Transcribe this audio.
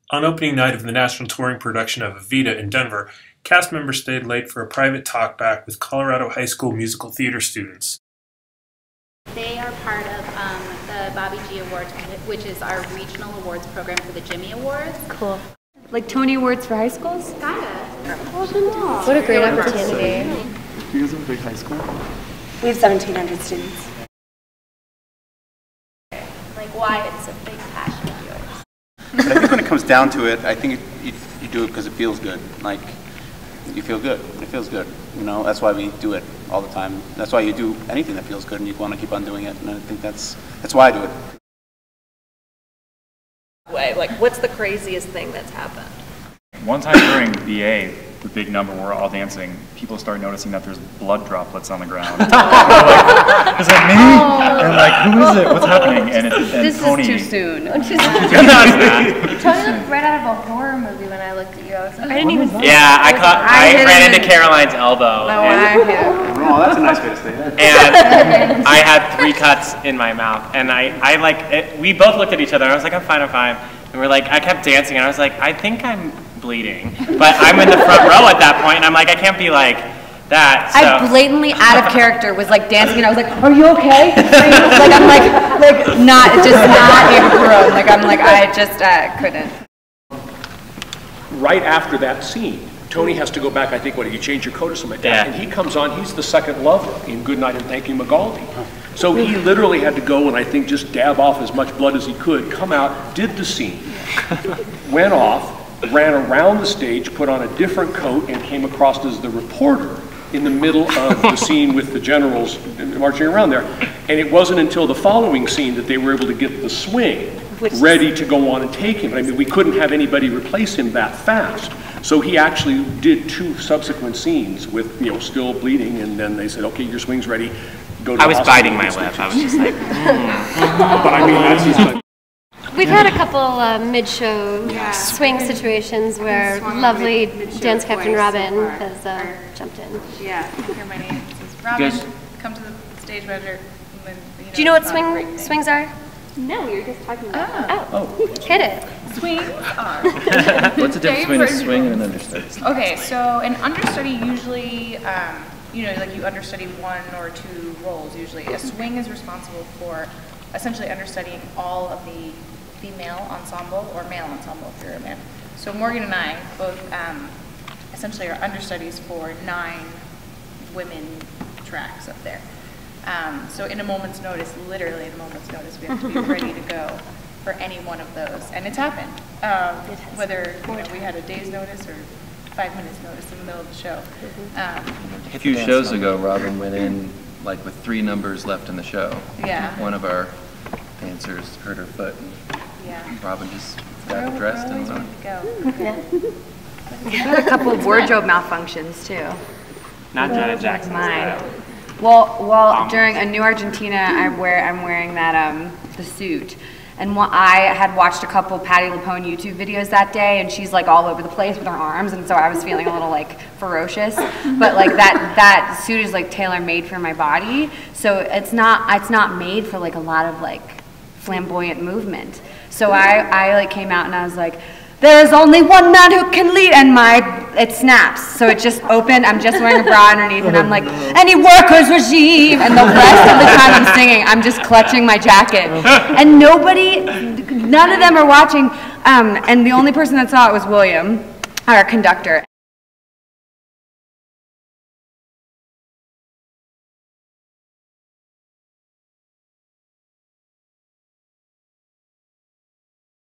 On opening night of the national touring production of Evita in Denver, cast members stayed late for a private talkback with Colorado high school musical theater students. They are part of the Bobby G Awards, which is our regional awards program for the Jimmy Awards. Cool. Like Tony Awards for high schools? Kinda. What a great opportunity. Do you guys have a big high school? We have 1,700 students. Like why it's a big passion of yours. But I think when it comes down to it, I think you do it because it feels good. Like, you feel good. It feels good. You know, that's why we do it all the time. That's why you do anything that feels good and you want to keep on doing it. And I think that's why I do it. Like, what's the craziest thing that's happened? One time during BA, the big number, we're all dancing, people start noticing that there's blood droplets on the ground. Like, is that me? And like, who is it? What's happening? And this Tony. Is too soon. Tony looked right out of a horror movie when I looked at you. I didn't even. Yeah, I ran into Caroline's elbow. Oh, that's a nice way to say that. And I had 3 cuts in my mouth, and we both looked at each other. And I was like, I'm fine. And we're like, I kept dancing, and I was like, I think I'm bleeding, but I'm in the front row at that point, and I'm like, I can't be like that. So. I blatantly out of character was like dancing, and I was like, "Are you okay?" Like I'm like not in room. Like I'm like I just couldn't. Right after that scene, Tony has to go back. I think he changed your coat or something like that, yeah. And he comes on. He's the second lover in Goodnight and Thank You, Magaldi. So he literally had to go and I think just dab off as much blood as he could, come out, did the scene, went off, ran around the stage, put on a different coat, and came across as the reporter in the middle of the scene with the generals marching around there. And it wasn't until the following scene that they were able to get the swing ready to go on and take him. I mean, we couldn't have anybody replace him that fast. So he actually did 2 subsequent scenes with, still bleeding, and then they said, okay, your swing's ready. Go to I was biting my lip. I was just like, But I mean, that's just like. We've had a couple mid-show swing situations where lovely dance captain Robin has jumped in. Yeah, hear my name. It says, Robin, come to the stage manager. Do you know what swings are? No, we were just talking about Hit it. Swings are. What's the difference between a swing and an understudy? Okay, so an understudy usually, like you understudy 1 or 2 roles usually. A swing is responsible for essentially understudying all of the female ensemble or male ensemble if you're a man. So Morgan and I both essentially are understudies for 9 women tracks up there. So in a moment's notice, literally in a moment's notice, we have to be ready to go for any one of those. And it's happened. Whether we had a day's notice or 5 minutes notice in the middle of the show. A few shows ago, Robin went in like with 3 numbers left in the show. Yeah. One of our dancers hurt her foot, and Robin just got dressed and went on. We've had a couple of wardrobe malfunctions too. not Janet Jackson. Mine. Well, during a New Argentina, I'm wearing that the suit. And I had watched a couple Patti LuPone YouTube videos that day, and she's like all over the place with her arms, and so I was feeling a little like ferocious. But like that suit is like tailor-made for my body, so it's not made for like a lot of like flamboyant movement. So I like came out and I was like, there's only one man who can lead, and it snaps. So it just opened, I'm just wearing a bra underneath, and I'm like, any workers regime, and the rest of the time I'm singing, I'm just clutching my jacket. And none of them are watching, and the only person that saw it was William, our conductor.